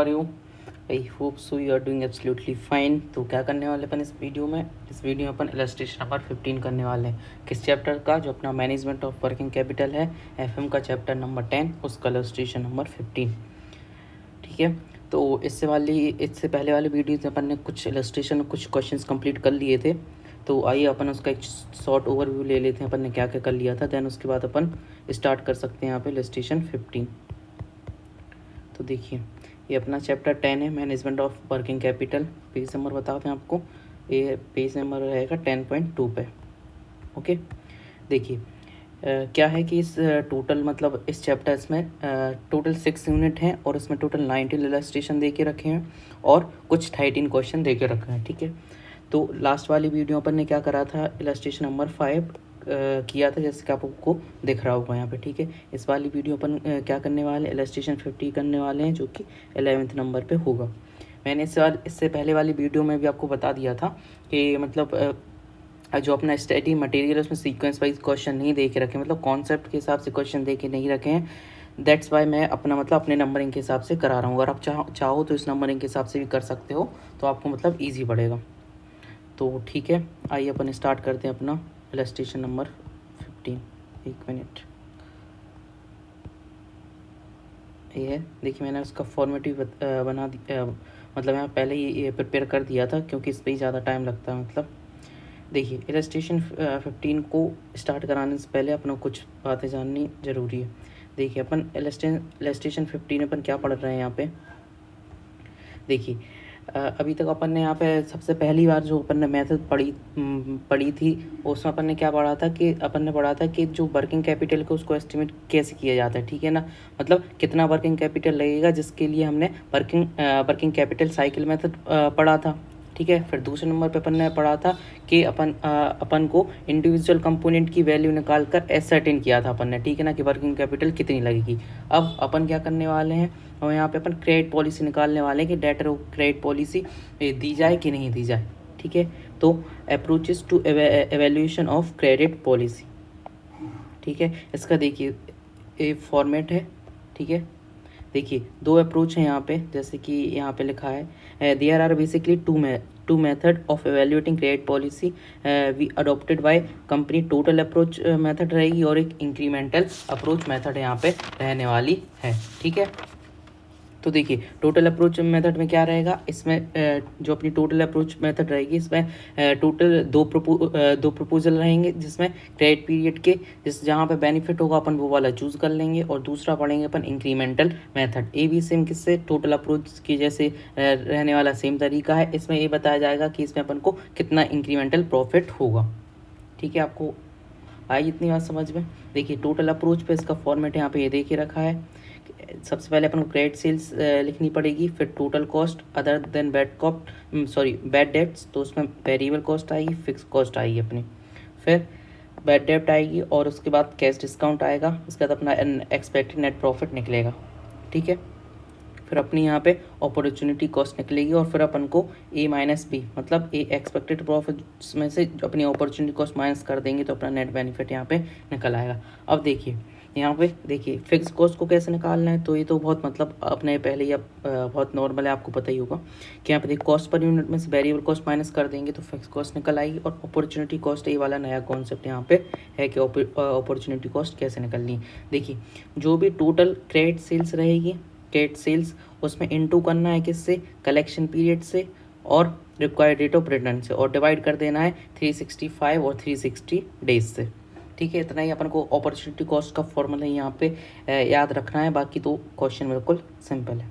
Are you? I hope so you are doing absolutely fine. तो क्या करने वाले अपन इस वीडियो में अपन इलस्ट्रेशन नंबर 15 करने वाले हैं। किस चैप्टर का? जो अपना मैनेजमेंट ऑफ वर्किंग कैपिटल है, एफएम का चैप्टर नंबर 10, उसका इलस्ट्रेशन नंबर 15। ठीक है, तो इससे पहले वाले वीडियोज में अपन ने कुछ इलस्ट्रेशन, कुछ क्वेश्चंस कंप्लीट कर लिए थे। तो आइए अपन उसका एक शॉर्ट ओवरव्यू ले लेते हैं, अपन ने क्या क्या कर लिया था। देन उसके बाद अपन स्टार्ट कर सकते हैं यहाँ पे इलस्ट्रेशन 15। तो देखिए, ये अपना चैप्टर 10 है, management of working capital. Page number बताते हैं आपको, ये पेज नंबर रहेगा 10.2 पे। ओके, देखिए क्या है कि इस टोटल मतलब इस चैप्टर्स में टोटल 6 यूनिट हैं और इसमें टोटल 19 इलस्ट्रेशन दे के रखे हैं और कुछ 13 क्वेश्चन दे के रखे हैं। ठीक है, तो लास्ट वाली वीडियो अपन ने क्या करा था, इलस्ट्रेशन नंबर 5 किया था, जैसे कि आपको दिख रहा होगा यहाँ पे। ठीक है, इस वाली वीडियो अपन क्या करने वाले, इलस्ट्रेशन 50 करने वाले हैं, जो कि 11वें नंबर पे होगा। मैंने इससे पहले वाली वीडियो में भी आपको बता दिया था कि मतलब जो अपना स्टडी मटेरियल है उसमें सीक्वेंस वाइज क्वेश्चन नहीं दे के रखे, मतलब कॉन्सेप्ट के हिसाब से क्वेश्चन दे के नहीं रखे हैं। दैट्स वाई मैं अपना मतलब अपने नंबरिंग के हिसाब से करा रहा हूँ। अगर आप चाहो तो इस नंबरिंग के हिसाब से भी कर सकते हो, तो आपको मतलब ईजी पड़ेगा। तो ठीक है, आइए अपन स्टार्ट करते हैं अपना इलस्ट्रेशन नंबर 15। एक मिनट, ये है, देखिए मैंने उसका फॉर्मेटिव बना दिया, मतलब मैं पहले ही ये प्रिपेयर कर दिया था, क्योंकि इस पर ही ज़्यादा टाइम लगता है। मतलब देखिए, इलस्ट्रेशन 15 को स्टार्ट कराने से पहले अपना कुछ बातें जाननी ज़रूरी है। देखिए, अपन इलस्ट्रेशन 15 अपन क्या पढ़ रहे हैं यहाँ पे। देखिए, अभी तक अपन ने यहाँ पे सबसे पहली बार जो अपन ने मेथड पढ़ी थी, उसमें अपन ने क्या पढ़ा था कि अपन ने पढ़ा था कि जो वर्किंग कैपिटल को उसको एस्टिमेट कैसे किया जाता है। ठीक है ना, मतलब कितना वर्किंग कैपिटल लगेगा, जिसके लिए हमने वर्किंग कैपिटल साइकिल मेथड पढ़ा था। ठीक है, फिर दूसरे नंबर पे अपन ने पढ़ा था कि अपन को इंडिविजुअल कंपोनेंट की वैल्यू निकाल कर एसर्टेन किया था अपन ने। ठीक है ना, कि वर्किंग कैपिटल कितनी लगेगी। अब अपन क्या करने वाले हैं, और यहाँ पे अपन क्रेडिट पॉलिसी निकालने वाले हैं कि डेटर क्रेडिट पॉलिसी दी जाए कि नहीं दी जाए। ठीक है, तो approaches to evaluation of credit policy. ठीक है, इसका देखिए ये फॉर्मेट है। ठीक है, देखिए दो अप्रोच हैं यहाँ पे, जैसे कि यहाँ पे लिखा है, there are basically two method of evaluating credit policy we adopted by company. Total approach method रहेगी और एक इंक्रीमेंटल अप्रोच मेथड यहाँ पे रहने वाली है। ठीक है, तो देखिए टोटल अप्रोच मेथड में क्या रहेगा, इसमें जो अपनी टोटल अप्रोच मेथड रहेगी, इसमें टोटल दो प्रपोजल रहेंगे, जिसमें क्रेडिट पीरियड के जहाँ पे बेनिफिट होगा अपन वो वाला चूज़ कर लेंगे, और दूसरा पढ़ेंगे अपन इंक्रीमेंटल मेथड। ये भी सेम किससे, टोटल अप्रोच की जैसे रहने वाला सेम तरीका है। इसमें ये बताया जाएगा कि इसमें अपन को कितना इंक्रीमेंटल प्रॉफिट होगा। ठीक है, आपको आई इतनी बात समझ में। देखिए टोटल अप्रोच पे इसका फॉर्मेट यहाँ पे ये दे के रखा है। सबसे पहले अपन को क्रेडिट सेल्स लिखनी पड़ेगी, फिर total cost other than bad debts, तो उसमें वेरिएबल कॉस्ट आएगी, फिक्स कॉस्ट आएगी अपनी, फिर बैड डेप्ट आएगी, और उसके बाद कैश डिस्काउंट आएगा, उसके बाद अपना एक्सपेक्टेड नेट प्रॉफिट निकलेगा। ठीक है, फिर अपनी यहाँ पे अपॉर्चुनिटी कॉस्ट निकलेगी, और फिर अपन को ए माइनस बी, मतलब ए एक्सपेक्टेड प्रॉफिट में से अपनी अपॉर्चुनिटी कॉस्ट माइनस कर देंगे, तो अपना नेट बेनिफिट यहाँ पे निकल आएगा। अब देखिए यहाँ पे देखिए फिक्स कॉस्ट को कैसे निकालना है, तो ये तो बहुत मतलब अपने पहले ही बहुत नॉर्मल है, आपको पता ही होगा कि यहाँ पे देखिए कॉस्ट पर यूनिट में से वेरिएबल कॉस्ट माइनस कर देंगे तो फिक्स कॉस्ट निकल आएगी। और अपॉर्चुनिटी कॉस्ट, ये वाला नया कॉन्सेप्ट यहाँ पे है कि अपॉर्चुनिटी कॉस्ट कैसे निकलनी है। देखिए, जो भी टोटल क्रेडिट सेल्स रहेगी, क्रेडिट सेल्स उसमें इनटू करना है किससे, कलेक्शन पीरियड से और रिक्वायर्ड रेट ऑफ रिटर्न से, और डिवाइड कर देना है 365 और 360 डेज से। ठीक है, इतना ही अपन को अपॉर्चुनिटी कॉस्ट का फॉर्मूला यहाँ पे याद रखना है, बाकी तो क्वेश्चन बिल्कुल सिंपल है।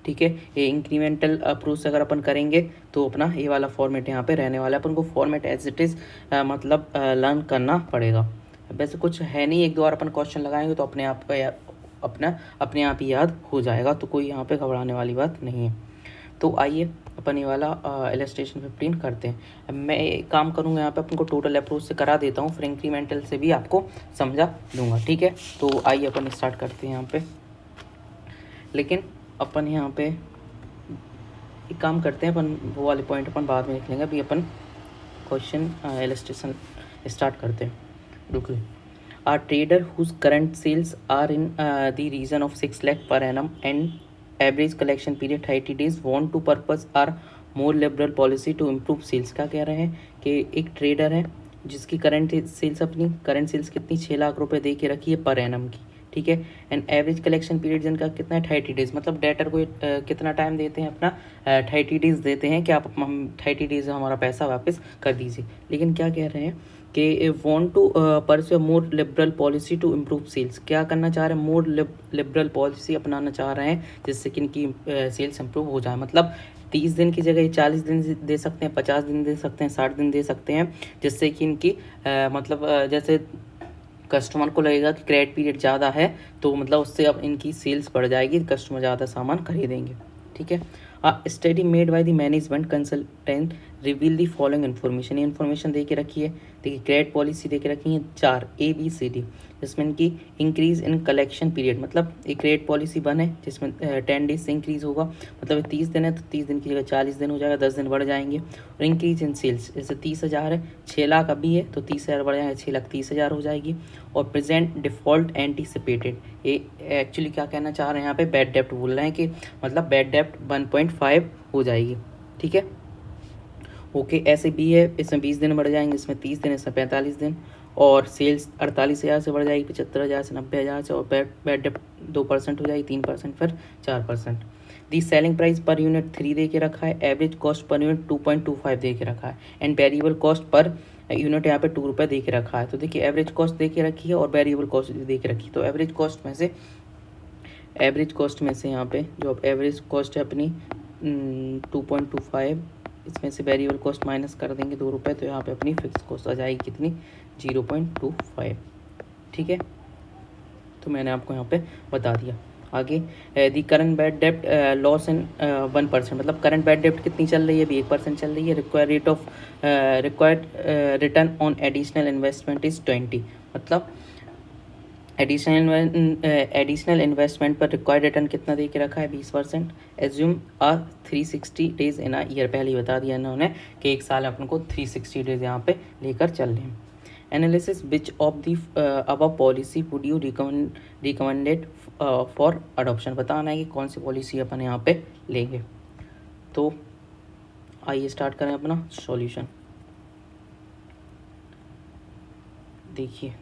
ठीक है, ये इंक्रीमेंटल अप्रोच अगर अपन करेंगे तो अपना ये वाला फॉर्मेट यहाँ पे रहने वाला है। अपन को फॉर्मेट एज इट इज़ मतलब लर्न करना पड़ेगा। वैसे कुछ है नहीं, एक दो बार अपन क्वेश्चन लगाएंगे तो अपने आप ही याद हो जाएगा, तो कोई यहाँ पे घबराने वाली बात नहीं है। तो आइए अपन ये वाला इलस्ट्रेशन 15 करते हैं। मैं एक काम करूँगा, यहाँ पे अपन को टोटल अप्रोच से करा देता हूँ, फिर इंक्रीमेंटल से भी आपको समझा दूंगा। ठीक है, तो आइए अपन स्टार्ट करते हैं यहाँ पे। लेकिन अपन यहाँ पे एक काम करते हैं, अपन वो वाले पॉइंट अपन बाद में लिख लेंगे, अभी अपन क्वेश्चन इलस्ट्रेशन स्टार्ट करते हैं। रुकिए, a trader whose current sales are in the region of 6 lakh per annum and average collection period 30 days, want to purpose are more liberal policy to improve sales. क्या कह रहे हैं कि एक trader है जिसकी करंट सेल्स कितनी 6 लाख रुपए दे के रखी है पर एनम की, ठीक है। एंड एवरेज कलेक्शन पीरियड जिनका कितना है 30 डेज, मतलब डेटर को कितना टाइम देते हैं अपना 30 डेज देते हैं कि आप हम 30 डेज में हमारा पैसा वापस कर दीजिए। लेकिन क्या कह रहे हैं कि want to pursue more liberal policy to improve sales. क्या करना चाह रहे हैं, मोर लिबरल पॉलिसी अपनाना चाह रहे हैं जिससे कि इनकी सेल्स इम्प्रूव हो जाए। मतलब 30 दिन की जगह 40 दिन दे सकते हैं, 50 दिन दे सकते हैं, 60 दिन दे सकते हैं, जिससे कि इनकी जैसे कस्टमर को लगेगा कि क्रेडिट पीरियड ज़्यादा है तो मतलब उससे अब इनकी सेल्स बढ़ जाएगी, कस्टमर ज़्यादा सामान खरीदेंगे, ठीक है। Study made by the management consultant reveal the following information. ये इन्फॉर्मेशन दे के रखी है, देखिए क्रेडिट पॉलिसी दे के रखी है 4 ABCD, जिसमें इनकी इंक्रीज इन कलेक्शन पीरियड, मतलब एक क्रेडिट पॉलिसी बने जिसमें 10 डेज से इंक्रीज होगा, मतलब 30 दिन है तो 30 दिन की जगह 40 दिन हो जाएगा, 10 दिन बढ़ जाएंगे। और इंक्रीज इन सेल्स, जैसे 30,000 है, 6 लाख अभी है तो 30,000 बढ़ जाएगा, 6,30,000 हो जाएगी। और प्रेजेंट डिफॉल्ट एंटीसिपेटेड, ये एक्चुअली क्या कहना चाह रहे हैं यहाँ पे, बैड डेप्ट बोल रहे हैं कि मतलब बैड डेप्ट 1.5 हो जाएगी, ठीक है। ओके, ऐसे भी है, इसमें 20 दिन बढ़ जाएंगे, इसमें 30 दिन, इसमें 45 दिन। और सेल्स 48,000 से बढ़ जाएगी 75,000 से 90,000 से। और बैड डेप्ट 2% हो जाएगी, 3% फिर 4%। दी सेलिंग प्राइस पर यूनिट 3 दे के रखा है, एवरेज कॉस्ट पर यूनिट 2.25 दे के रखा है, and variable cost per unit यहाँ पे 2 रुपये दे के रखा है। तो देखिए एवरेज कॉस्ट दे के रखी है और वेरिएबल कॉस्ट दे के रखी है। तो एवरेज कॉस्ट में से यहाँ पे जो एवरेज कॉस्ट है अपनी 2.25, इसमें से वेरिएबल कॉस्ट माइनस कर देंगे 2 रुपये, तो यहाँ पे अपनी फिक्स कॉस्ट आ जाएगी कितनी 0.25, ठीक है। तो मैंने आपको यहाँ पे बता दिया। आगे दी करंट बैड डेप्ट लॉस इन 1%, मतलब करंट बैड डेप्ट कितनी चल रही है, अभी 1% चल रही है। Required return on additional investment is 20, मतलब एडिशनल इन्वेस्टमेंट पर रिक्वायर्ड रिटर्न कितना दे के रखा है 20%। Assume 360 days in a year, पहले ही बता दिया इन्होंने कि एक साल अपन को 360 डेज यहाँ पे लेकर चल रहे हैं। Analysis which of the above policy would you recommended for adoption, बताना है कि कौन सी पॉलिसी अपन यहाँ पे लेंगे। तो आइए स्टार्ट करें अपना सॉल्यूशन। देखिए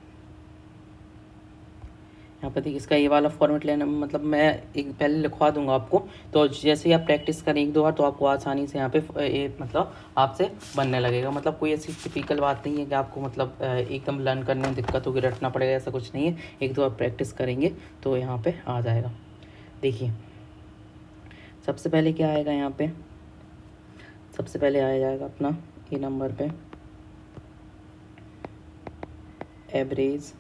यहाँ पर देखिए इसका ये वाला फॉर्मेट लेना, मतलब मैं एक पहले लिखवा दूंगा आपको, तो जैसे ही आप प्रैक्टिस करें 1-2 बार तो आपको आसानी से यहाँ पे ये मतलब आपसे बनने लगेगा। मतलब कोई ऐसी टिपिकल बात नहीं है कि आपको मतलब एकदम लर्न करने में दिक्कत होगी, रटना पड़ेगा, ऐसा कुछ नहीं है। 1-2 बार प्रैक्टिस करेंगे तो यहाँ पे आ जाएगा। देखिए सबसे पहले क्या आएगा यहाँ पे, सबसे पहले आ जाएगा अपना ए नंबर पे एवरेज,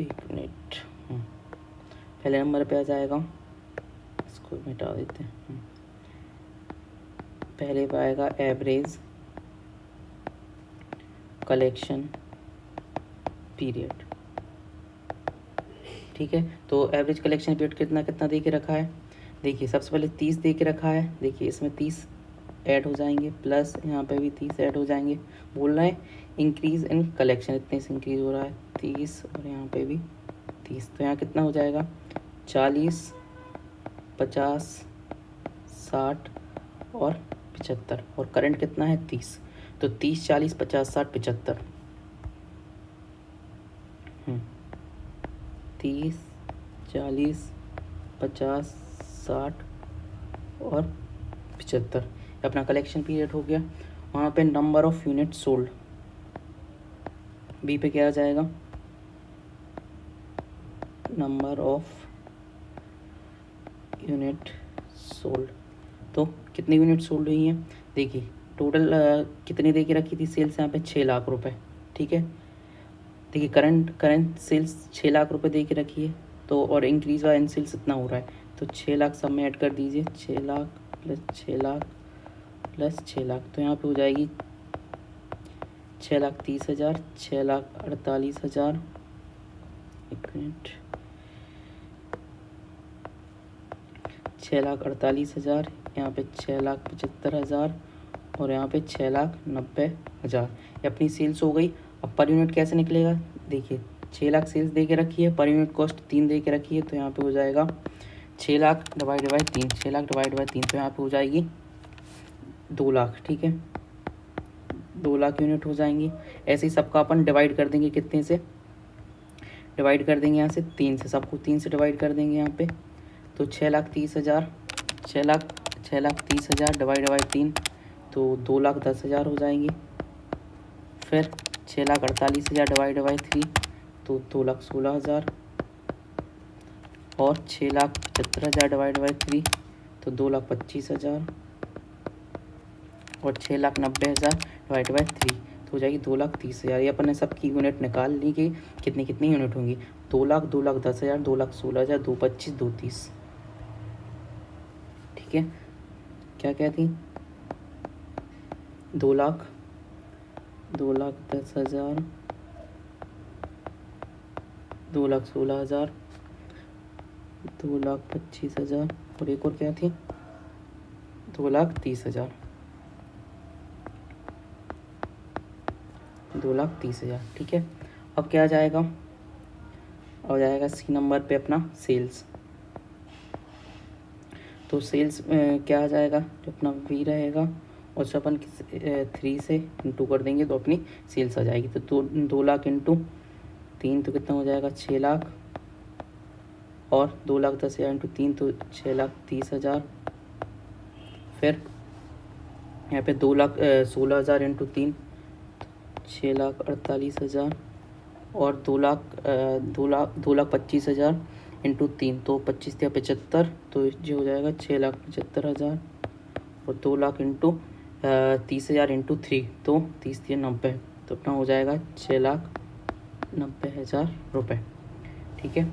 एक मिनट, पहले नंबर पे आ जाएगा, इसको मिटा देते हैं। पहले पे आएगा एवरेज कलेक्शन पीरियड, ठीक है। तो एवरेज कलेक्शन पीरियड कितना कितना दे के रखा है, देखिए सबसे पहले 30 दे के रखा है, देखिए इसमें 30 ऐड हो जाएंगे, प्लस यहाँ पे भी 30 ऐड हो जाएंगे। बोल रहे हैं इंक्रीज इन कलेक्शन, इतने से इंक्रीज हो रहा है 30, और यहाँ पे भी 30, तो यहाँ कितना हो जाएगा 40, 50, 60 और 75, और करंट कितना है 30, तो 30, 40, 50, 60, 75, 30, 40, 50, 60 और 75 अपना कलेक्शन पीरियड हो गया। वहाँ पे number of unit sold, B पे क्या आ जाएगा, नंबर ऑफ यूनिट सोल्ड, तो कितनी यूनिट सोल्ड हुई हैं, देखिए टोटल कितनी दे के रखी थी सेल्स यहाँ पे 6 लाख रुपए, ठीक है। देखिए करंट सेल्स 6 लाख रुपए दे के रखी है, तो और इंक्रीज व इन सेल्स इतना हो रहा है, तो 6 लाख सब में ऐड कर दीजिए, 6 लाख प्लस 6 लाख प्लस 6 लाख, तो यहाँ पे हो जाएगी 6,30,000, 6,48,000, एक मिनट, 6,48,000, यहाँ पे 6,75,000 और यहाँ पे 6,90,000, ये अपनी सेल्स हो गई। अब पर यूनिट कैसे निकलेगा, देखिए 6 लाख सेल्स दे के रखी है, पर यूनिट कॉस्ट 3 दे के रखी है, तो यहाँ पे हो जाएगा 6 lakh divide by 3, 6 lakh divide by 3 तो यहाँ पे हो जाएगी 2 लाख। ठीक है, 2 लाख यूनिट हो जाएंगी। ऐसे ही सबका अपन डिवाइड कर देंगे, कितने से डिवाइड कर देंगे, यहाँ से 3 से, सबको 3 से डिवाइड कर देंगे यहाँ पे। तो 6,30,000, 6,30,000 डिवाइड बाई 3 तो 2,10,000 हो जाएंगी। फिर 6,48,000 डिवाइड बाई 3 तो 2,16,000, और 6,75,000 डिवाइड बाई 3 तो 2,25,000, और 6,90,000 डिवाइड बाई 3 तो हो जाएगी 2,30,000। ये अपन ने सबकी यूनिट निकाल ली कि कितनी कितनी यूनिट होंगी। 2 लाख, 2,10,000, 2,16,000, 2,25,000, 2,30,000। ठीक है, क्या क्या थी, 2 लाख, 2,10,000, 2,16,000, 2,25,000, और एक और क्या थी, 2,30,000, 2,30,000। ठीक है, अब क्या आ जाएगा, अब जाएगा सी नंबर पे अपना सेल्स। तो सेल्स क्या आ जाएगा, जो अपना वी रहेगा और से अपन 3 से इंटू कर देंगे तो अपनी सेल्स आ जाएगी। तो 2 लाख इंटू 3 तो कितना हो जाएगा, 6 लाख, और 2,10,000 इंटू 3 तो 6,30,000। फिर यहाँ पे 2,16,000 इंटू 3 6,48,000, और 2,25,000 इंटू 3 तो 25 या 75 तो ये हो जाएगा 6,75,000, और 2 लाख इंटू 30,000 इंटू 3 तो 30 या 90 तो अपना हो जाएगा 6,90,000 रुपये। ठीक है,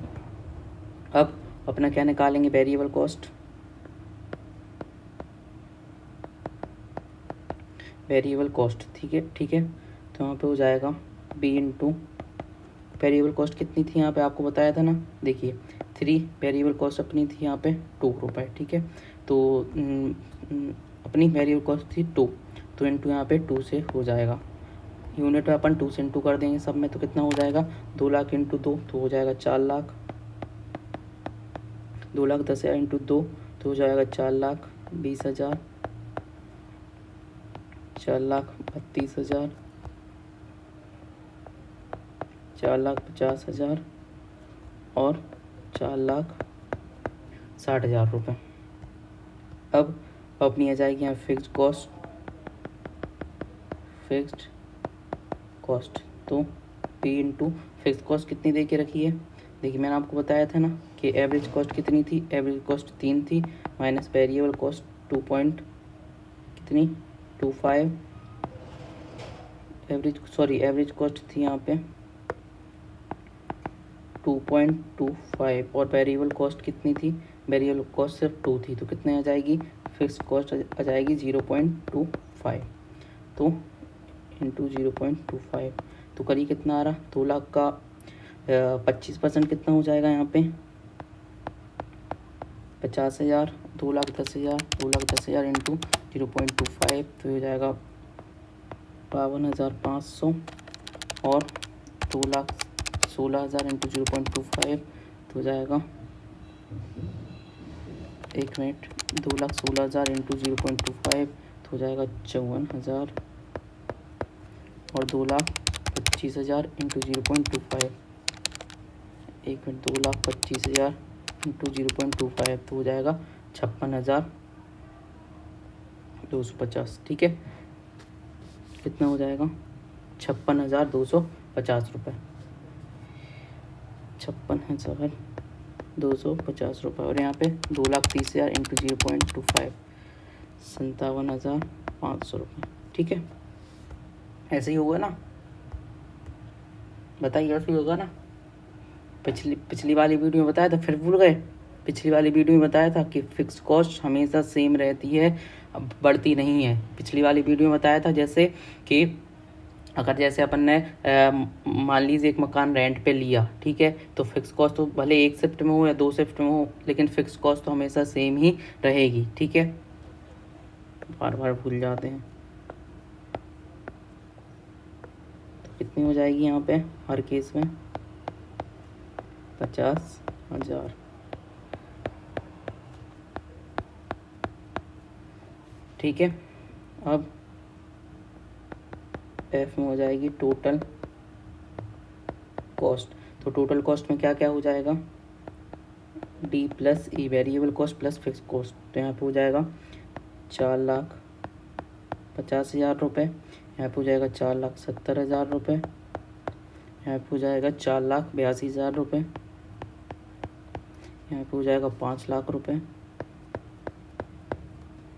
अब अपना क्या निकालेंगे, वेरिएबल कॉस्ट। वेरिएबल कॉस्ट, ठीक है, ठीक है, तो यहाँ पे हो जाएगा बी इंटू वेरिएबल कॉस्ट कितनी थी यहाँ पे आपको बताया था ना, देखिए 3 वेरिएबल कॉस्ट अपनी थी यहाँ पे 2 रुपये। ठीक है, तो अपनी वेरिएबल कॉस्ट थी 2, तो इंटू यहाँ पे 2 से हो जाएगा, यूनिट में अपन 2 से इंटू कर देंगे सब में, तो कितना हो जाएगा, 2 लाख इंटू 2 तो हो जाएगा 4 लाख, 2,10,000 इंटू 2 तो हो जाएगा 4,20,000, 4,32,000, 4,50,000, और 4,60,000 रुपये। अब अपनी आ जाएगी यहाँ फिक्स्ड कॉस्ट, फिक्स्ड कॉस्ट। तो पी इंटू फिक्स्ड कॉस्ट कितनी दे के रखी है, देखिए मैंने आपको बताया था ना कि एवरेज कॉस्ट कितनी थी, एवरेज कॉस्ट 3 थी, माइनस वेरिएबल कॉस्ट 2 पॉइंट कितनी 25, एवरेज कॉस्ट थी यहाँ पे 2.25, और वेरिएबल कॉस्ट कितनी थी, वेरिएबल कॉस्ट सिर्फ 2 थी, तो कितने आ जाएगी, फिक्स कॉस्ट आ जाएगी 0.25, तो इंटू 0.25 तो करिए कितना आ रहा, 2 लाख का 25% कितना हो जाएगा यहाँ पे 50,000, 2,10,000, 2,10,000 इंटू 0.25 तो हो जाएगा 52,500, और 2,16,000 इंटू 0.25 तो हो जाएगा, एक मिनट, 2,16,000 इंटू 0.25 तो हो जाएगा 54,000, और 2,25,000 इंटू 0.25, एक मिनट, 2,25,000 इंटू 0.25 तो हो जाएगा 56,250। ठीक है, कितना हो जाएगा 56,250 रुपये, 56,250 रुपये, और यहाँ पे 2,30,000 इंटू 0.25 57,500 रुपये। ठीक है, ऐसे ही होगा ना, बताइए ऐसे ही होगा ना, पिछली वाली वीडियो में बताया था, फिर भूल गए, पिछली वाली वीडियो में बताया था कि फिक्स कॉस्ट हमेशा सेम रहती है, अब बढ़ती नहीं है। पिछली वाली वीडियो में बताया था जैसे कि अगर जैसे अपन ने मान लीजिए एक मकान रेंट पे लिया, ठीक है, तो फिक्स कॉस्ट तो भले एक शिफ्ट में हो या 2 शिफ्ट में हो, लेकिन फिक्स कॉस्ट तो हमेशा सेम ही रहेगी। ठीक है, बार बार भूल जाते हैं। तो कितनी हो जाएगी यहाँ पे हर केस में 50,000, ठीक है। अब एफ में हो जाएगी टोटल कॉस्ट। तो टोटल कॉस्ट में क्या क्या हो जाएगा, D plus E variable cost plus fix cost. तो यहाँ पे हो जाएगा 4,50,000 रुपये, यहाँ पे हो जाएगा 4,70,000 रुपये, यहाँ पे हो जाएगा 4,82,000 रुपये, यहाँ पे हो जाएगा 5,00,000 रुपये,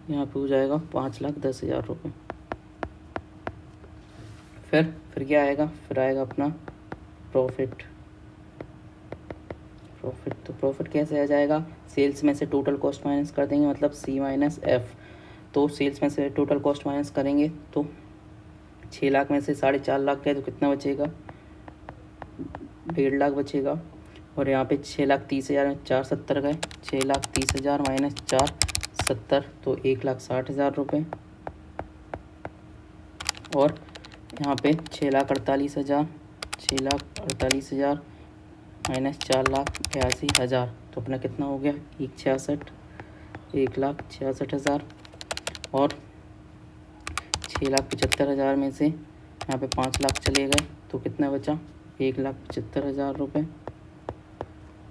यहाँ पे हो जाएगा 5,10,000 रुपये। फिर क्या आएगा, फिर आएगा अपना प्रॉफिट। तो प्रॉफिट कैसे आ जाएगा, सेल्स में से टोटल कॉस्ट माइनस कर देंगे, मतलब सी माइनस एफ। तो सेल्स में से टोटल कॉस्ट माइनस करेंगे तो 6 लाख में से 4.5 लाख गए तो कितना बचेगा, 1.5 लाख बचेगा। और यहाँ पे 6,30,000 में 470 गए, 6,30,000 माइनस 470 तो 1,60,000 रुपये। और यहाँ पे 6,48,000 माइनस 4,82,000 तो अपना कितना हो गया, 1,66,000। और 6,75,000 में से यहाँ पे 5 लाख चले गए तो कितना बचा, 1,75,000 रुपये।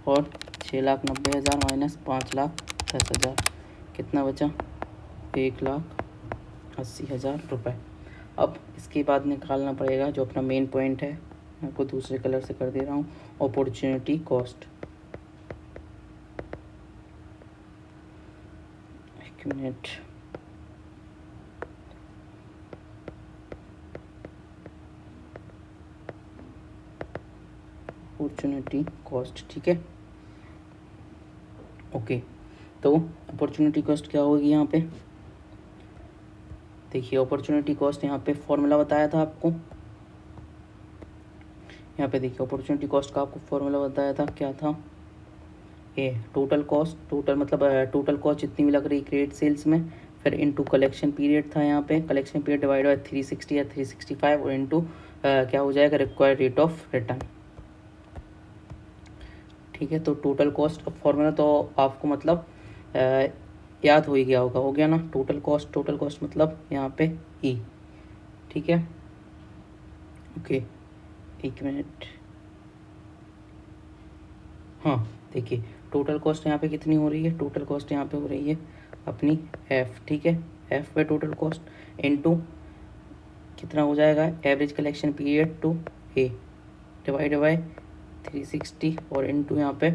और 6,90,000 माइनस 5,10,000 कितना बचा, 1,80,000 रुपये। अब इसके बाद निकालना पड़ेगा जो अपना मेन पॉइंट है, मैं आपको दूसरे कलर से कर दे रहा हूँ, अपॉर्चुनिटी कॉस्ट। एक मिनट, अपॉर्चुनिटी कॉस्ट, ठीक है, ओके। तो अपॉर्चुनिटी कॉस्ट क्या होगी यहाँ पे, देखिए अपॉर्चुनिटी कॉस्ट यहाँ पे फॉर्मूला बताया था आपको, यहाँ पे देखिए अपॉर्चुनिटी कॉस्ट का आपको फॉर्मूला बताया था, क्या था, ए टोटल कॉस्ट, टोटल मतलब टोटल कॉस्ट जितनी भी लग रही क्रेडिट सेल्स में, फिर इनटू कलेक्शन पीरियड था यहाँ पे, कलेक्शन पीरियड डिवाइड बाय 360 या 365 और इनटू क्या हो जाएगा, रिक्वायर्ड रेट ऑफ रिटर्न। ठीक है, तो टोटल कॉस्ट का फॉर्मूला तो आपको मतलब याद हो ही गया होगा, हो गया ना, टोटल कॉस्ट मतलब यहाँ पे ई, ठीक है, ओके। एक मिनट, हाँ देखिए टोटल कॉस्ट यहाँ पे कितनी हो रही है, टोटल कॉस्ट यहाँ पे हो रही है अपनी एफ, ठीक है, एफ पे टोटल कॉस्ट इनटू कितना हो जाएगा, average collection period to a divide by 360 और इनटू यहाँ पे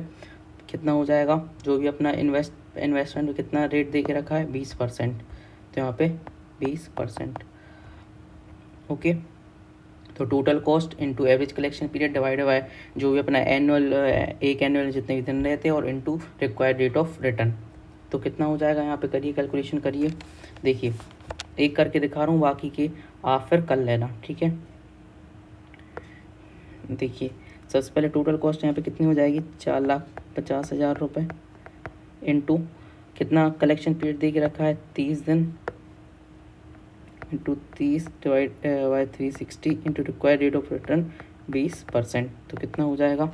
कितना हो जाएगा, जो भी अपना इन्वेस्टमेंट में कितना रेट दे के रखा है 20%, तो यहाँ पे 20%, ओके। तो total cost into average collection period divide by जो भी अपना एनुअल, एक एनुअल जितने भी दिन रहते हैं और into required rate of return, तो कितना हो जाएगा, यहाँ पे करिए कैलकुलेशन करिए, देखिए एक करके दिखा रहा हूँ, बाकी के आप फिर कर लेना, ठीक है। देखिए सबसे पहले टोटल कॉस्ट यहाँ पे कितनी हो जाएगी, 4,50,000 रुपये इनटू कितना कलेक्शन पीरियड दे के रखा है 30 दिन, into 30 divide by 360 into required rate of return 20%, तो कितना हो जाएगा,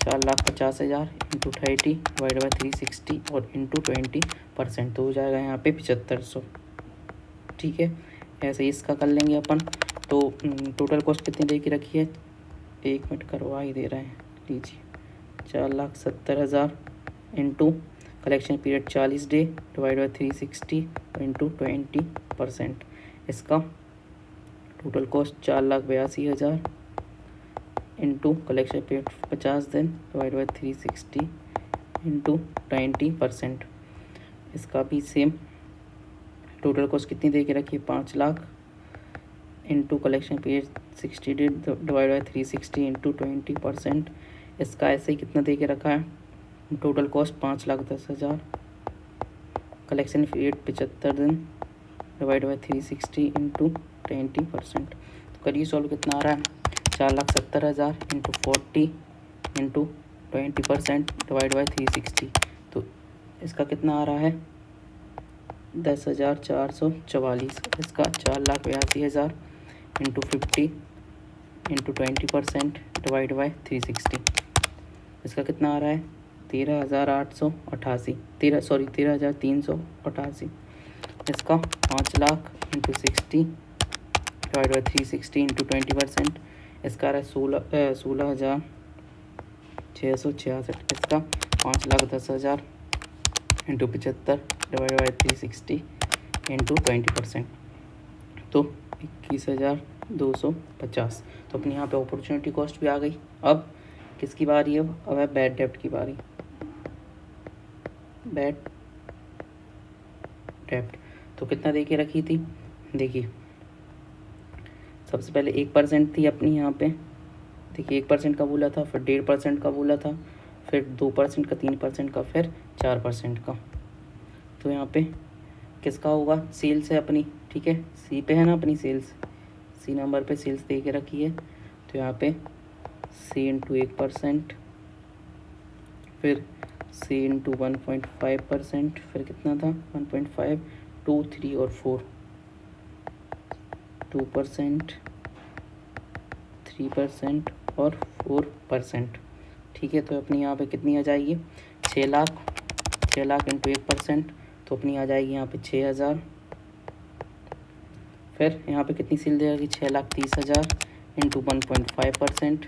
4,50,000 इंटू 30 डिवाइड बाई 360 और इंटू 20%, तो हो जाएगा यहाँ पे 7,500, ठीक है। ऐसे ही इसका कर लेंगे अपन। तो टोटल कॉस्ट कितनी दे के रखी है, 1 मिनट करवा ही दे रहे हैं, लीजिए 4,70,000 into collection period 40 day divide by 360 into 20%, इसका total cost 4,82,000 into collection period 50 दिन डिवाइड बाई 360 इंटू 20%, इसका भी सेम टोटल कॉस्ट कितनी दे के रखी है, 5 lakh into collection period 60 day divide by 360 into 20%, इसका ऐसे ही कितना दे के रखा है, टोटल कॉस्ट 5,10,000, कलेक्शन पीरियड 75 दिन डिवाइड बाई 360 इंटू 20%, तो करिए सॉल्व कितना आ रहा है, 4,70,000 इंटू 40 इंटू 20% डिवाइड बाई 360, तो इसका कितना आ रहा है 10,444, इसका 4,82,000 इंटू 50 इंटू 20% डिवाइड बाई 360, इसका कितना आ रहा है 13,388, इसका 5 lakh into 60 divide by 360 into 20%, इसका आ रहा है 16,666। इसका 5,10,000 इंटू 75 डिवाइड बाई 360 इंटू 20%, तो 21,250। तो अपनी यहाँ पे अपॉर्चुनिटी कॉस्ट भी आ गई। अब किसकी बारी है? अब है बैड डेब्ट की बारी। बैड डेब्ट तो कितना दे के रखी थी? देखिए सबसे पहले 1% थी अपनी यहाँ पे। देखिए 1% का बोला था, फिर 1.5% का बोला था, फिर 2% का, 3% का, फिर 4% का। तो यहाँ पे किसका होगा? सेल्स है अपनी, ठीक है, सी पे है ना अपनी सेल्स, सी नंबर पे सेल्स दे के रखी है। तो यहाँ पे सी इंटू 1%, फिर सी इंटू 1.5%, फिर कितना था? 1.5, 2, 3 और 4, 2%, 3% और 4%, ठीक है। तो अपनी यहाँ पे कितनी आ जाएगी? 6 लाख। 6 लाख इंटू 1%, तो अपनी आ जाएगी यहाँ पे 6,000। फिर यहाँ पे कितनी सेल दे जाएगी? 6,30,000 इंटू 1.5%,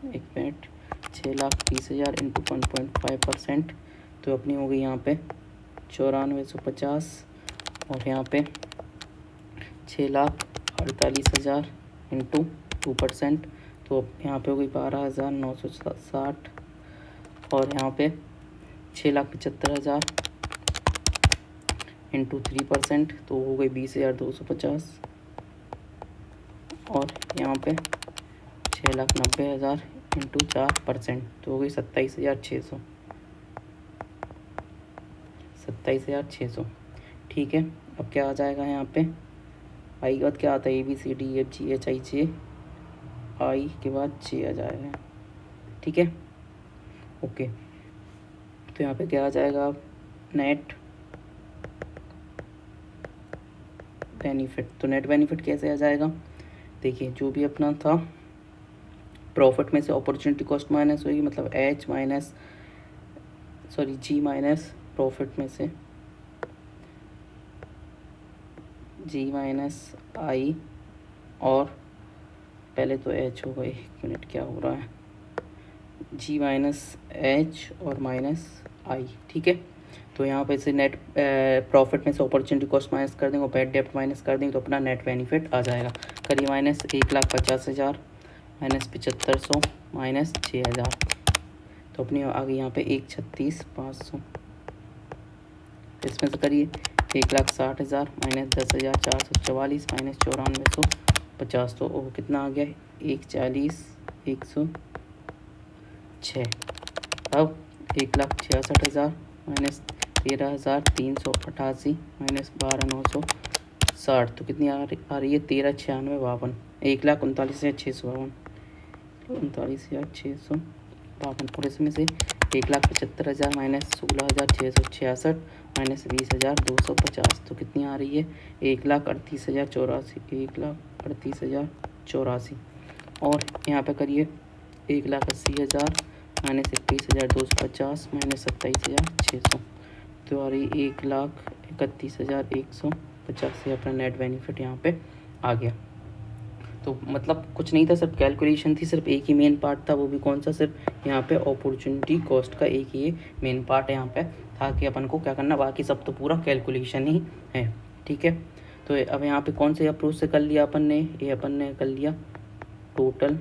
1 मिनट, 6,30,000 इंटू 1.5%, तो अपनी हो गई यहाँ पे 94,150। और यहाँ पे 6,48,000 इंटू 2%, तो यहाँ पे हो गई 12,960। और यहाँ पे 6,75,000 इंटू 3%, तो हो गई 20,250। और यहाँ पे 6,90,000 इंटू 4%, तो हो गई 27,600। 27,600, ठीक है। अब क्या आ जाएगा यहाँ पे? आई के बाद क्या आता है? ABCDEFGHIJ, आई के बाद जे आ जाएगा, ठीक है, ओके। तो यहाँ पे क्या आ जाएगा? Net benefit. तो नेट बेनिफिट कैसे आ जाएगा? देखिए जो भी अपना था प्रॉफिट में से अपॉर्चुनिटी कॉस्ट माइनस होगी, मतलब जी माइनस प्रॉफिट में से जी माइनस आई, और पहले तो एच होगा, 1 मिनट क्या हो रहा है, जी माइनस एच और माइनस आई, ठीक है। तो यहाँ पे से नेट प्रॉफिट में से अपॉर्चुनिटी कॉस्ट माइनस कर देंगे और बैड डेब्ट माइनस कर देंगे, तो अपना नेट बेनिफिट आ जाएगा। करिए माइनस 1,50,000 माइनस 7,500 माइनस 6,000, तो अपनी आ गई यहाँ पे 1,36,500। इसमें से करिए 1,60,000 माइनस 10,444 माइनस 94,150, तो वो कितना आ गया? 1,40,106। अब 1,66,000 माइनस 13,388 माइनस 12,960, तो कितनी आ रही है? 13,96,52, 1,39,652, 39,652। और इसमें से 1,75,000 माइनस 16,666 माइनस 20,250, तो कितनी आ रही है? 1,38,084, 1,38,084। और यहाँ पे करिए 1,80,000 माइनस 21,250 माइनस 27,600, तो आ रही 1,31,150 से अपना नेट बेनिफिट यहाँ पे आ गया। तो मतलब कुछ नहीं था, सिर्फ कैलकुलेशन थी, सिर्फ एक ही मेन पार्ट था, वो भी कौन सा? सिर्फ यहाँ पे अपॉर्चुनिटी कॉस्ट का एक ही मेन पार्ट यहाँ पे था कि अपन को क्या करना, बाकी सब तो पूरा कैलकुलेशन ही है, ठीक है। तो अब यहाँ पे कौन से अप्रोच से कर लिया अपन ने? ये अपन ने कर लिया टोटल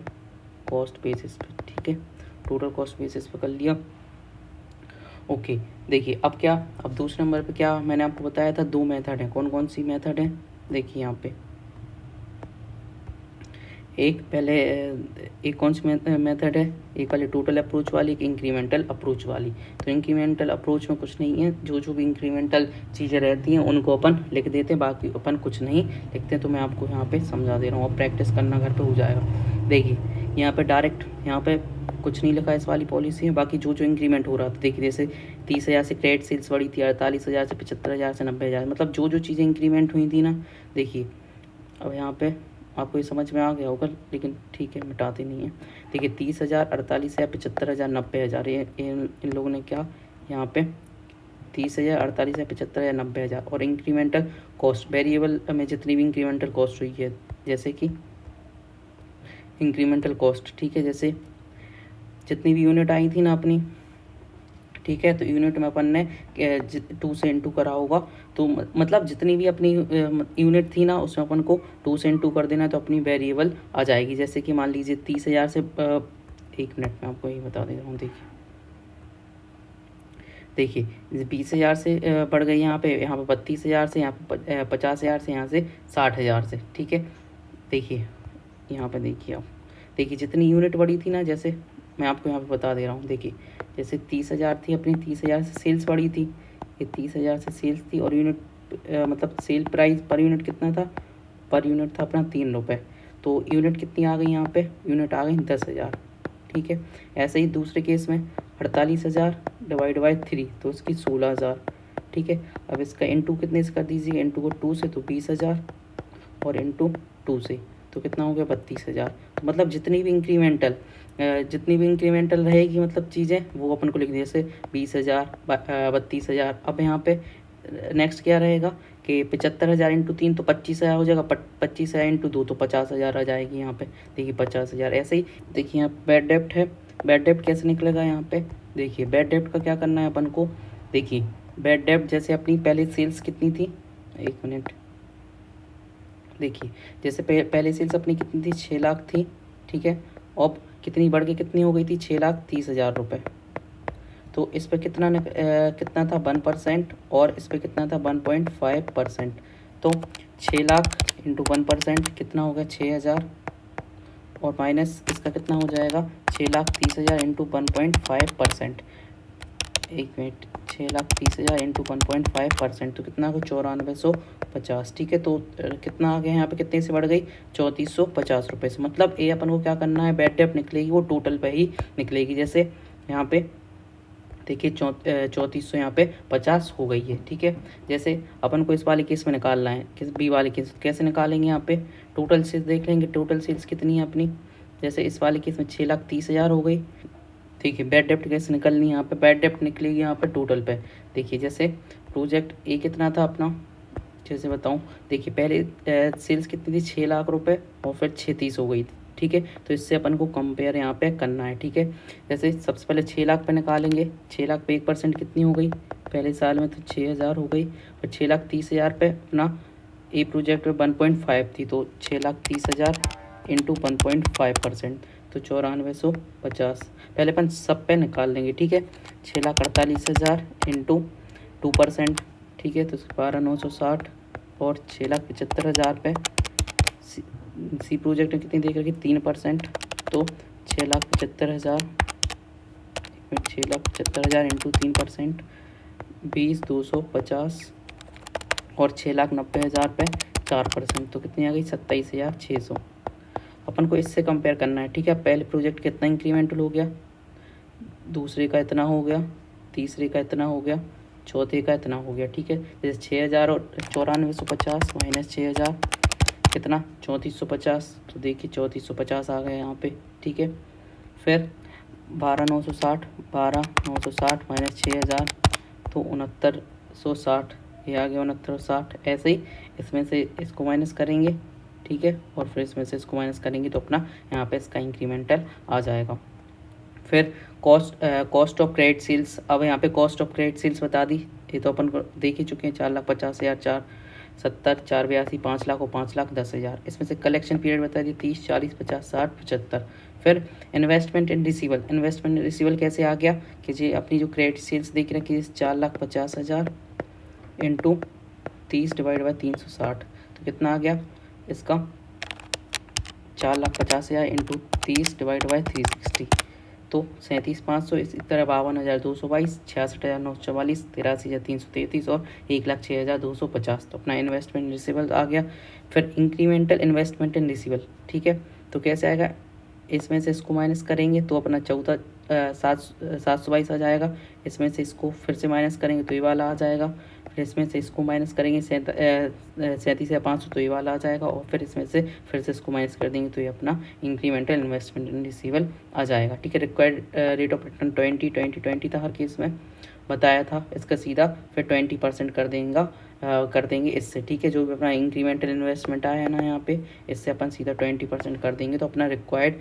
कॉस्ट बेसिस पे, ठीक है, टोटल कॉस्ट बेसिस पे कर लिया, ओके। देखिए अब क्या, अब दूसरे नंबर पे क्या मैंने आपको बताया था? 2 मेथड है। कौन कौन सी मेथड है? देखिए यहाँ पे एक पहले एक कौन सी मेथड है? एक वाली टोटल अप्रोच वाली, एक इंक्रीमेंटल अप्रोच वाली। तो इंक्रीमेंटल अप्रोच में कुछ नहीं है, जो भी इंक्रीमेंटल चीज़ें रहती हैं उनको अपन लिख देते हैं, बाकी अपन कुछ नहीं लिखते हैं। तो मैं आपको यहाँ पे समझा दे रहा हूँ, और प्रैक्टिस करना घर पे हो जाएगा। देखिए यहाँ पे डायरेक्ट यहाँ पे कुछ नहीं लिखा है, इस वाली पॉलिसी है। बाकी जो इंक्रीमेंट हो रहा था, देखिए जैसे 30,000 से क्रेडिट सेल्स बढ़ी थी, 48,000 से 75,000 से 90,000, मतलब जो चीज़ें इंक्रीमेंट हुई थी ना। देखिए अब यहाँ पे आपको ये समझ में आ गया होगा, लेकिन ठीक है मिटाते नहीं है। देखिए 30,000, 48,000, 75,000, 90,000, इन लोगों ने क्या यहाँ पे 30,000, 48,000, 75,000, 90,000। और इंक्रीमेंटल कॉस्ट वेरिएबल में जितनी भी इंक्रीमेंटल कॉस्ट हुई है, जैसे कि इंक्रीमेंटल कॉस्ट, ठीक है, जैसे जितनी भी यूनिट आई थी ना अपनी, ठीक है, तो यूनिट में अपन ने 2 से इंटू करा होगा, तो मतलब जितनी भी अपनी यूनिट थी ना उसमें अपन को 2 से इंटू कर देना, तो अपनी वेरिएबल आ जाएगी। जैसे कि मान लीजिए 30,000 से 1 मिनट में आपको ये बता दे रहा हूँ। देखिए 20,000 से बढ़ गई यहाँ पे 32,000 से, यहाँ पे 50,000 से, यहाँ से 60,000 से, ठीक है। देखिए यहाँ पे देखिए आप, देखिए जितनी यूनिट बढ़ी थी ना, जैसे मैं आपको यहाँ पे बता दे रहा हूँ। देखिए जैसे 30,000 थी अपनी, 30,000 से सेल्स बढ़ी थी, ये 30,000 से सेल्स थी, और यूनिट मतलब सेल प्राइस पर यूनिट कितना था, पर यूनिट था अपना 3 रुपये। तो यूनिट कितनी आ गई यहाँ पे, यूनिट आ गई 10,000, ठीक है। ऐसे ही दूसरे केस में 48,000 डिवाइड बाई 3, तो उसकी 16,000, ठीक है। अब इसका इंटू कितने से कर दीजिए, इंटू को 2 से तो 20,000, और इंटू 2 से तो कितना हो गया 32,000। तो मतलब जितनी भी इंक्रीमेंटल रहेगी मतलब चीज़ें, वो अपन को लिख दी, जैसे 20,000, 32,000। अब यहाँ पे नेक्स्ट क्या रहेगा कि 75,000 इंटू 3 तो 25,000 हो जाएगा, 25,000 इंटू 2 तो 50,000 आ जाएगी यहाँ पे। देखिए 50,000। ऐसे ही देखिए यहाँ बैड डेप्ट है, बैड डेप्ट कैसे निकलेगा यहाँ पे। देखिए बैड डेप्ट का क्या करना है अपन को। देखिए बैड डेप्ट जैसे अपनी पहले सेल्स कितनी थी, 1 मिनट। देखिए जैसे पहले सेल्स अपनी कितनी थी, 6 लाख थी, ठीक है। अब कितनी बढ़ के कितनी हो गई थी, 6,30,000 रुपये। तो इस पर कितना था 1%, और इस पर कितना था 1.5%। तो 6 लाख इंटू 1% कितना हो गया 6,000, और माइनस इसका कितना हो जाएगा 6,30,000 इंटू 1.5%। 1 मिनट, 6,30,000 इंटू 1.5%, तो कितना हो 9,450, ठीक है। तो कितना आ गया यहाँ पे, कितने से बढ़ गई 3,450 रुपये से। मतलब ये अपन को क्या करना है, बैड डेप्ट निकलेगी वो टोटल पे ही निकलेगी। जैसे यहाँ पे देखिए 3,450 यहाँ पे 50 हो गई है, ठीक है। जैसे अपन को इस वाले केस में निकालना है, किस बी वाले केस कैसे निकालेंगे, यहाँ पे टोटल सेल्स देख लेंगे, टोटल सेल्स कितनी है अपनी। जैसे इस वाले केस में 6,30,000 हो गई। देखिए बैड डेप्ट कैसे निकलनी है, यहाँ पे बैड डेप्ट निकलेगी यहाँ पे टोटल पे। देखिए जैसे प्रोजेक्ट ए कितना था अपना, जैसे बताऊँ। देखिए पहले सेल्स कितनी थी 6 लाख रुपए, और फिर 6,30 हो गई थी, ठीक है। तो इससे अपन को कंपेयर यहाँ पे करना है, ठीक है। जैसे सबसे पहले 6 लाख पे निकालेंगे, 6 लाख पे 1% कितनी हो गई, पहले साल में तो 6,000 हो गई। और 6,30,000 पे अपना ए प्रोजेक्ट में 1.5 थी, तो 6,30,000 इंटू 1.5%, तो 9,450। पहले अपन सब पे निकाल लेंगे, ठीक है। 6,48,000 इंटू 2%, ठीक है, तो 12,960, और 6,75,000 पे सी प्रोजेक्ट में कितनी देख रखी 3%, तो 6,75,000, 6,75,000 इंटू 3%, 20,250, और 6,90,000 पे 4%, तो कितनी आ गई 27,600। अपन को इससे कंपेयर करना है, ठीक है। पहले प्रोजेक्ट कितना इंक्रीमेंटल हो गया, दूसरे का इतना हो गया, तीसरे का इतना हो गया, चौथे का इतना हो गया, ठीक है। जैसे 6,000 और 94,150 माइनस 6,000 कितना 3450, तो देखिए 3450 आ गया यहाँ पे, ठीक है। फिर 12,960 माइनस 6,000, तो 6960, ये आ गया 6960। ऐसे ही इसमें से इसको माइनस करेंगे, ठीक है, और फिर इसमें से इसको माइनस करेंगे, तो अपना यहाँ पे इसका इंक्रीमेंटल आ जाएगा। फिर कॉस्ट ऑफ क्रेडिट सेल्स। अब यहाँ पे कॉस्ट ऑफ क्रेडिट सेल्स बता दी, ये तो अपन को देख ही चुके हैं। 4,50,000, 4,70, 4,82, 5 लाख और 5,10,000। इसमें से कलेक्शन पीरियड बता दी 30, 40, 50, 60, 75। फिर इन्वेस्टमेंट इन रिसीवल। इन्वेस्टमेंट इन रिसीवल कैसे आ गया कि जी अपनी जो क्रेडिट सेल्स देख रहे हैं कि 4,50,000 इंटू 30 डिवाइड बाई 360, तो कितना आ गया इसका 4,50,000 इंटू 30 डिवाइड बाई 360, तो 37,500। इसी तरह 52,222, 66,944, 83,333 और 1,06,250, तो अपना इन्वेस्टमेंट रिसीवल आ गया। फिर इंक्रीमेंटल इन्वेस्टमेंट इन रिसीवल, ठीक है। तो कैसे आएगा, इसमें से इसको माइनस करेंगे तो अपना 722 आ जाएगा। इसमें से इसको फिर से माइनस करेंगे तो ये वाला आ जाएगा। फिर इसमें से इसको माइनस करेंगे 37,500, तो ये वाला आ जाएगा। और फिर इसमें से फिर से इसको माइनस कर देंगे तो ये अपना इंक्रीमेंटल इन्वेस्टमेंट इन रिसीवल आ जाएगा, ठीक है। रिक्वायर्ड रेट ऑफ रिटर्न 20 था हर केस में। बताया था इसका सीधा फिर 20% कर देंगे इससे, ठीक है। जो भी अपना इंक्रीमेंटल इन्वेस्टमेंट आया है ना यहाँ पे, इससे अपन सीधा 20% कर देंगे, तो अपना रिक्वायर्ड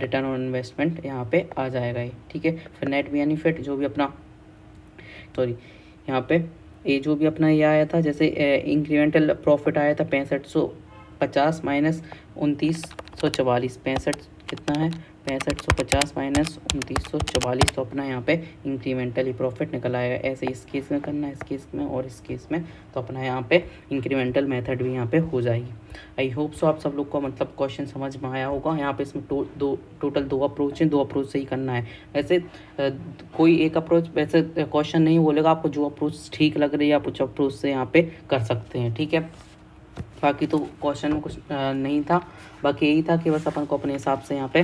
रिटर्न ऑन इन्वेस्टमेंट यहाँ पे आ जाएगा ये, ठीक है। फिर नेट बेनिफिट जो भी अपना सॉरी यहाँ पे ये जो भी अपना ये आया था, जैसे इंक्रीमेंटल प्रॉफिट आया था 6550 माइनस 2944, 65 कितना है 6550 माइनस 2944, तो अपना यहाँ पे इंक्रीमेंटली प्रॉफिट निकल आएगा। ऐसे इस केस में करना है, इस केस में और इस केस में, तो अपना यहाँ पे इंक्रीमेंटल मेथड भी यहाँ पे हो जाएगी। आई होप सो आप सब लोग को मतलब क्वेश्चन समझ में आया होगा। यहाँ पे इसमें टोटल 2 अप्रोच हैं, 2 अप्रोच से ही करना है। वैसे कोई एक अप्रोच वैसे क्वेश्चन नहीं बोलेगा, आपको जो अप्रोच ठीक लग रही है आप उस अप्रोच से यहाँ पे कर सकते हैं, ठीक है। बाकी तो क्वेश्चन में कुछ नहीं था, बाकी यही था कि बस अपन को अपने हिसाब से यहाँ पे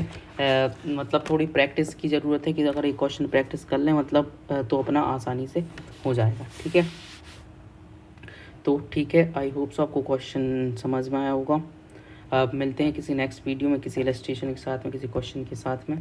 मतलब थोड़ी प्रैक्टिस की ज़रूरत है, कि अगर ये क्वेश्चन प्रैक्टिस कर लें मतलब तो अपना आसानी से हो जाएगा, ठीक है। तो ठीक है, आई होप सो आपको क्वेश्चन समझ में आया होगा। अब मिलते हैं किसी नेक्स्ट वीडियो में, किसी इलस्ट्रेशन के साथ में, किसी क्वेश्चन के साथ में।